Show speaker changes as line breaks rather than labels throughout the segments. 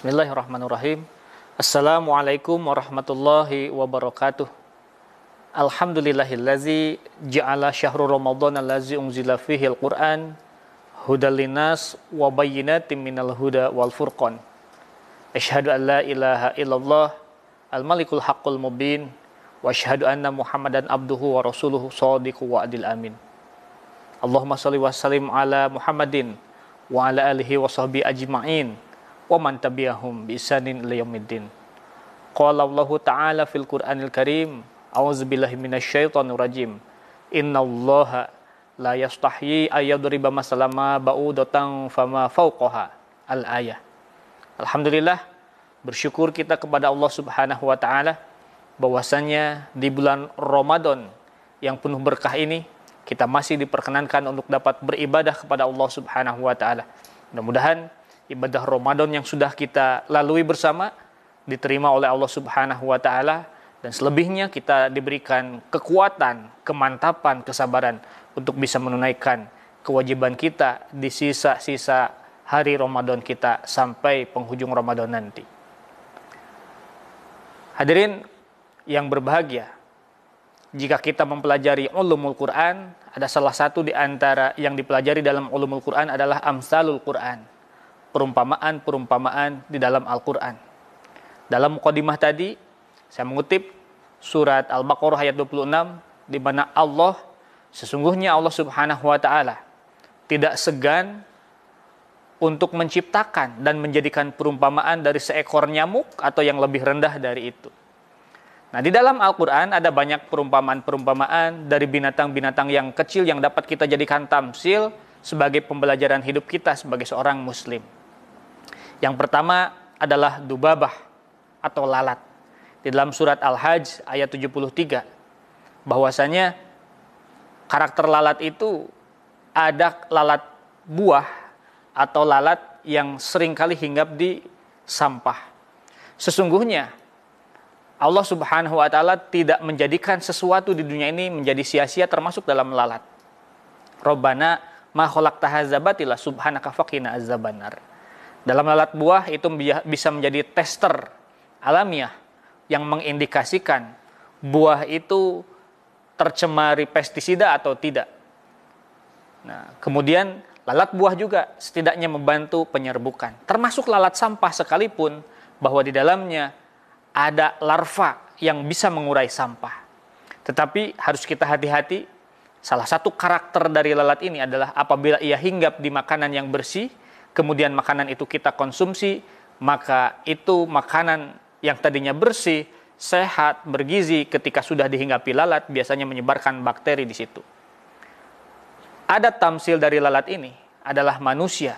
Bismillahirrahmanirrahim. Assalamualaikum warahmatullahi wabarakatuh. Alhamdulillahillazi ja'ala syahrul ramadhan allazi unzila fihi al-Qur'an hudal linnas wa bayyinatin minal huda wal furqan. Asyhadu an la ilaha illallah al-malikul haqqul mubin wa asyhadu anna Muhammadan abduhu wa rasuluhu shadiqu wa adil amin. Allahumma shalli wa sallim ala Muhammadin wa ala alihi wa sahbihi ajma'in wa man tabi'ahum bi ihsanin ila yaumiddin. Qala Allahu ta'ala fil Qur'anil Karim, a'udzubillahi minasyaitonir rajim. Innallaha la yastahyi ayyadriba masalama ba'udatan fama fawqaha. Al-ayah. Alhamdulillah, bersyukur kita kepada Allah Subhanahu wa taala bahwasanya di bulan Ramadan yang penuh berkah ini kita masih diperkenankan untuk dapat beribadah kepada Allah Subhanahu wa taala. Mudah-mudahan ibadah Ramadan yang sudah kita lalui bersama diterima oleh Allah Subhanahu wa taala, dan selebihnya kita diberikan kekuatan, kemantapan, kesabaran untuk bisa menunaikan kewajiban kita di sisa-sisa hari Ramadan kita sampai penghujung Ramadan nanti. Hadirin yang berbahagia, jika kita mempelajari ulumul Quran, ada salah satu di antara yang dipelajari dalam ulumul Quran adalah amsalul Quran, perumpamaan-perumpamaan di dalam Al-Quran. Dalam mukadimah tadi, saya mengutip surat Al-Baqarah ayat 26, di mana sesungguhnya Allah Subhanahu wa ta'ala tidak segan untuk menciptakan dan menjadikan perumpamaan dari seekor nyamuk atau yang lebih rendah dari itu. Nah, di dalam Al-Quran ada banyak perumpamaan-perumpamaan dari binatang-binatang yang kecil yang dapat kita jadikan tamsil sebagai pembelajaran hidup kita sebagai seorang muslim. Yang pertama adalah dubabah atau lalat. Di dalam surat Al-Hajj ayat 73, bahwasanya karakter lalat itu ada lalat buah atau lalat yang seringkali hinggap di sampah. Sesungguhnya Allah Subhanahu wa taala tidak menjadikan sesuatu di dunia ini menjadi sia-sia, termasuk dalam lalat. Rabbana ma khalaqta hadza batila subhanaka faqina azabannar. Dalam lalat buah itu bisa menjadi tester alamiah yang mengindikasikan buah itu tercemari pestisida atau tidak. Nah, kemudian lalat buah juga setidaknya membantu penyerbukan. Termasuk lalat sampah sekalipun, bahwa di dalamnya ada larva yang bisa mengurai sampah. Tetapi harus kita hati-hati. Salah satu karakter dari lalat ini adalah apabila ia hinggap di makanan yang bersih, kemudian makanan itu kita konsumsi, maka itu makanan yang tadinya bersih, sehat, bergizi, ketika sudah dihinggapi lalat biasanya menyebarkan bakteri di situ. Ada tamsil dari lalat ini adalah manusia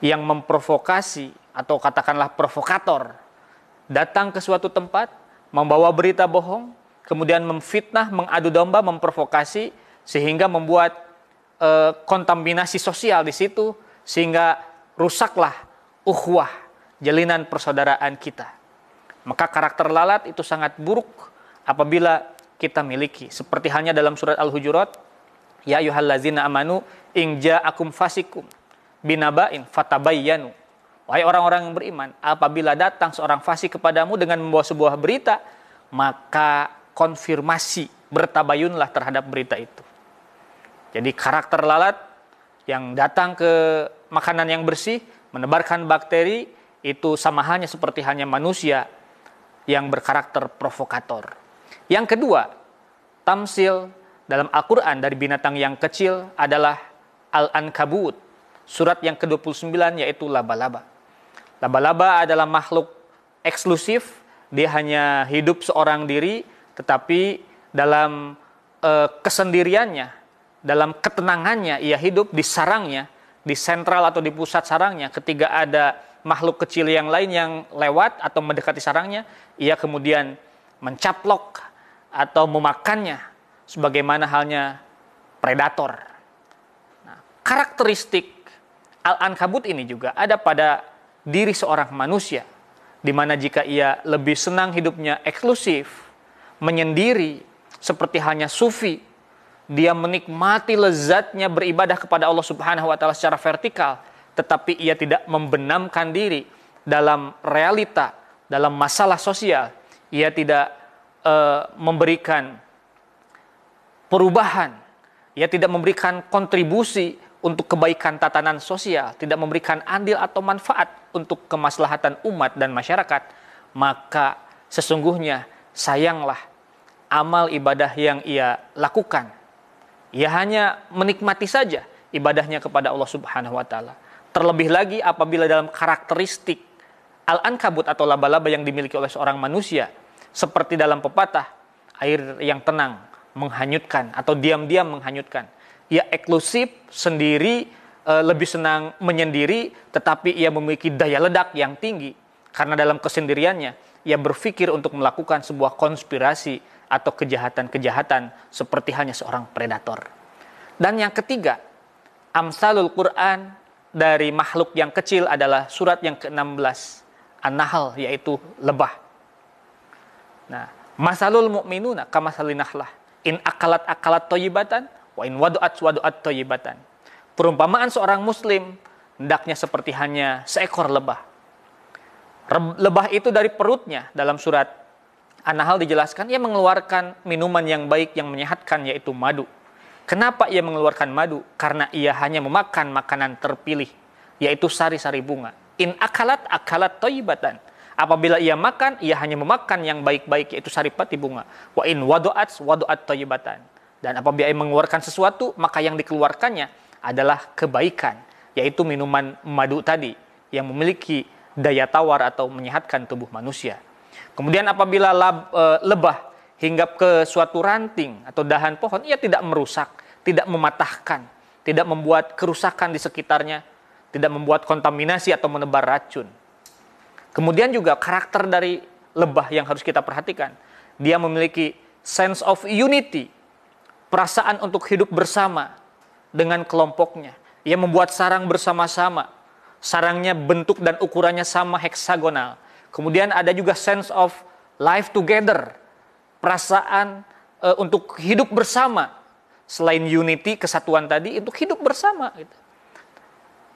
yang memprovokasi atau katakanlah provokator, datang ke suatu tempat, membawa berita bohong, kemudian memfitnah, mengadu domba, memprovokasi, sehingga membuat kontaminasi sosial di situ, sehingga rusaklah ukhuwah, jalinan persaudaraan kita. Maka karakter lalat itu sangat buruk apabila kita miliki. Seperti halnya dalam surat Al-Hujurat, ya ayyuhallazina amanu in ja'akum fasikum binaba'in fatabayyanu. Wahai orang-orang yang beriman, apabila datang seorang fasik kepadamu dengan membawa sebuah berita, maka konfirmasi, bertabayunlah terhadap berita itu. Jadi karakter lalat yang datang ke makanan yang bersih, menebarkan bakteri, itu sama halnya seperti halnya manusia yang berkarakter provokator. Yang kedua, tamsil dalam Al-Quran dari binatang yang kecil adalah Al-Ankabut, surat yang ke-29, yaitu laba-laba. Laba-laba adalah makhluk eksklusif, dia hanya hidup seorang diri, tetapi dalam kesendiriannya, dalam ketenangannya, ia hidup di sarangnya, di sentral atau di pusat sarangnya. Ketika ada makhluk kecil yang lain yang lewat atau mendekati sarangnya, ia kemudian mencaplok atau memakannya, sebagaimana halnya predator. Nah, karakteristik Al-Ankabut ini juga ada pada diri seorang manusia, di mana jika ia lebih senang hidupnya eksklusif, menyendiri, seperti halnya sufi, dia menikmati lezatnya beribadah kepada Allah Subhanahu wa taala secara vertikal, tetapi ia tidak membenamkan diri dalam realita, dalam masalah sosial, ia tidak memberikan perubahan, ia tidak memberikan kontribusi untuk kebaikan tatanan sosial, tidak memberikan andil atau manfaat untuk kemaslahatan umat dan masyarakat, maka sesungguhnya sayanglah amal ibadah yang ia lakukan. Ia hanya menikmati saja ibadahnya kepada Allah Subhanahu wa taala. Terlebih lagi apabila dalam karakteristik al-ankabut atau laba-laba yang dimiliki oleh seorang manusia, seperti dalam pepatah, air yang tenang menghanyutkan atau diam-diam menghanyutkan. Ia eksklusif sendiri, lebih senang menyendiri, tetapi ia memiliki daya ledak yang tinggi. Karena dalam kesendiriannya, ia berpikir untuk melakukan sebuah konspirasi atau kejahatan-kejahatan seperti hanya seorang predator. Dan yang ketiga, amsalul Quran dari makhluk yang kecil adalah surat yang ke-16, An-Nahl, yaitu lebah. Nah, masalul mu'minuna kamasalin nahlah, in akalat thayyibatan wa in wadu'at thayyibatan. Perumpamaan seorang muslim hendaknya seperti hanya seekor lebah. Lebah itu dari perutnya dalam surat An-Nahl dijelaskan ia mengeluarkan minuman yang baik yang menyehatkan, yaitu madu. Kenapa ia mengeluarkan madu? Karena ia hanya memakan makanan terpilih, yaitu sari-sari bunga. In akalat thayyibatan. Apabila ia makan, ia hanya memakan yang baik-baik, yaitu saripati bunga. Wa in wadu'at thayyibatan. Dan apabila ia mengeluarkan sesuatu, maka yang dikeluarkannya adalah kebaikan, yaitu minuman madu tadi yang memiliki daya tawar atau menyehatkan tubuh manusia. Kemudian apabila lebah hinggap ke suatu ranting atau dahan pohon, ia tidak merusak, tidak mematahkan, tidak membuat kerusakan di sekitarnya, tidak membuat kontaminasi atau menebar racun. Kemudian juga karakter dari lebah yang harus kita perhatikan. Dia memiliki sense of unity, perasaan untuk hidup bersama dengan kelompoknya. Ia membuat sarang bersama-sama. Sarangnya bentuk dan ukurannya sama, heksagonal. Kemudian ada juga sense of life together, perasaan untuk hidup bersama. Selain unity, kesatuan tadi, untuk hidup bersama. Gitu.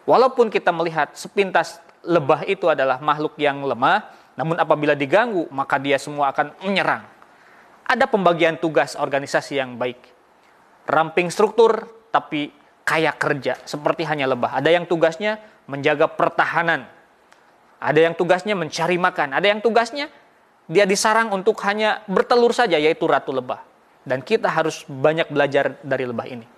Walaupun kita melihat sepintas lebah itu adalah makhluk yang lemah, namun apabila diganggu, maka dia semua akan menyerang. Ada pembagian tugas organisasi yang baik. Ramping struktur, tapi kaya kerja, seperti hanya lebah. Ada yang tugasnya menjaga pertahanan. Ada yang tugasnya mencari makan. Ada yang tugasnya dia disarang untuk hanya bertelur saja, yaitu ratu lebah. Dan kita harus banyak belajar dari lebah ini.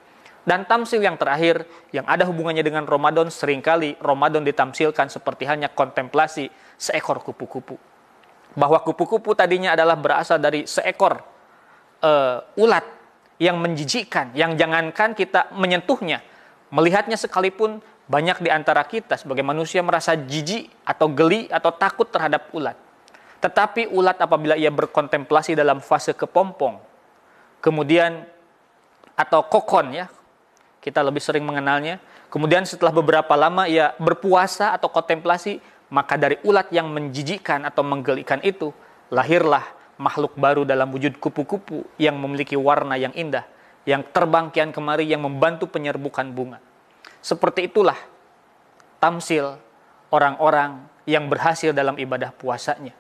Dan tamsil yang terakhir, yang ada hubungannya dengan Ramadan, seringkali Ramadan ditamsilkan seperti hanya kontemplasi seekor kupu-kupu. Bahwa kupu-kupu tadinya adalah berasal dari seekor ulat yang menjijikkan, yang jangankan kita menyentuhnya, melihatnya sekalipun, banyak di antara kita sebagai manusia merasa jijik atau geli atau takut terhadap ulat. Tetapi ulat apabila ia berkontemplasi dalam fase kepompong, kemudian atau kokon ya, kita lebih sering mengenalnya. Kemudian setelah beberapa lama ia berpuasa atau kontemplasi, maka dari ulat yang menjijikkan atau menggelikan itu, lahirlah makhluk baru dalam wujud kupu-kupu yang memiliki warna yang indah, yang terbang kian kemari, yang membantu penyerbukan bunga. Seperti itulah tamsil orang-orang yang berhasil dalam ibadah puasanya.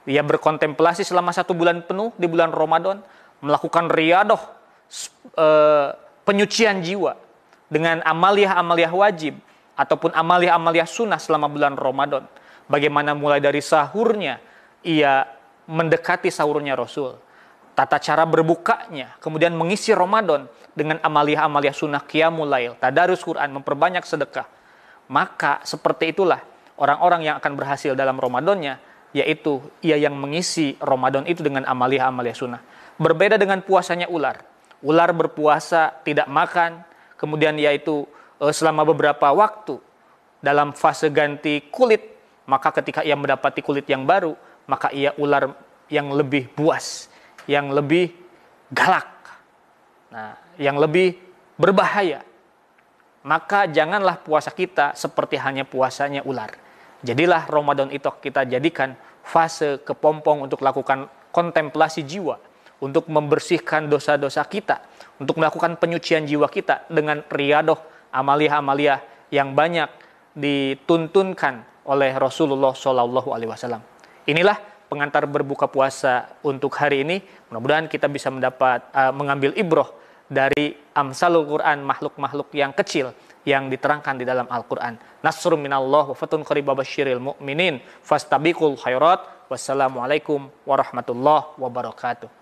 Dia berkontemplasi selama 1 bulan penuh di bulan Ramadan, melakukan riyadoh, penyucian jiwa dengan amaliyah-amaliyah wajib ataupun amaliyah-amaliyah sunnah selama bulan Ramadan. Bagaimana mulai dari sahurnya, ia mendekati sahurnya Rasul. Tata cara berbukanya, kemudian mengisi Ramadan dengan amaliyah-amaliyah sunnah qiyamul lail, tadarus Quran, memperbanyak sedekah. Maka seperti itulah orang-orang yang akan berhasil dalam Ramadannya, yaitu ia yang mengisi Ramadan itu dengan amaliyah-amaliyah sunnah. Berbeda dengan puasanya ular. Ular berpuasa tidak makan, kemudian yaitu selama beberapa waktu dalam fase ganti kulit, maka ketika ia mendapati kulit yang baru, maka ia ular yang lebih buas, yang lebih galak, nah, yang lebih berbahaya. Maka janganlah puasa kita seperti hanya puasanya ular. Jadilah Ramadan itu kita jadikan fase kepompong untuk lakukan kontemplasi jiwa, untuk membersihkan dosa-dosa kita, untuk melakukan penyucian jiwa kita dengan riyadoh, amaliyah-amaliyah yang banyak dituntunkan oleh Rasulullah Shallallahu Alaihi Wasallam. Inilah pengantar berbuka puasa untuk hari ini. Mudah-mudahan kita bisa mengambil ibroh dari amsalul Quran, makhluk-makhluk yang kecil yang diterangkan di dalam Al-Quran. Nasrun minallah wa fatun qarib basyiril mu'minin fastabiqul khairat. Wassalamualaikum warahmatullahi wabarakatuh.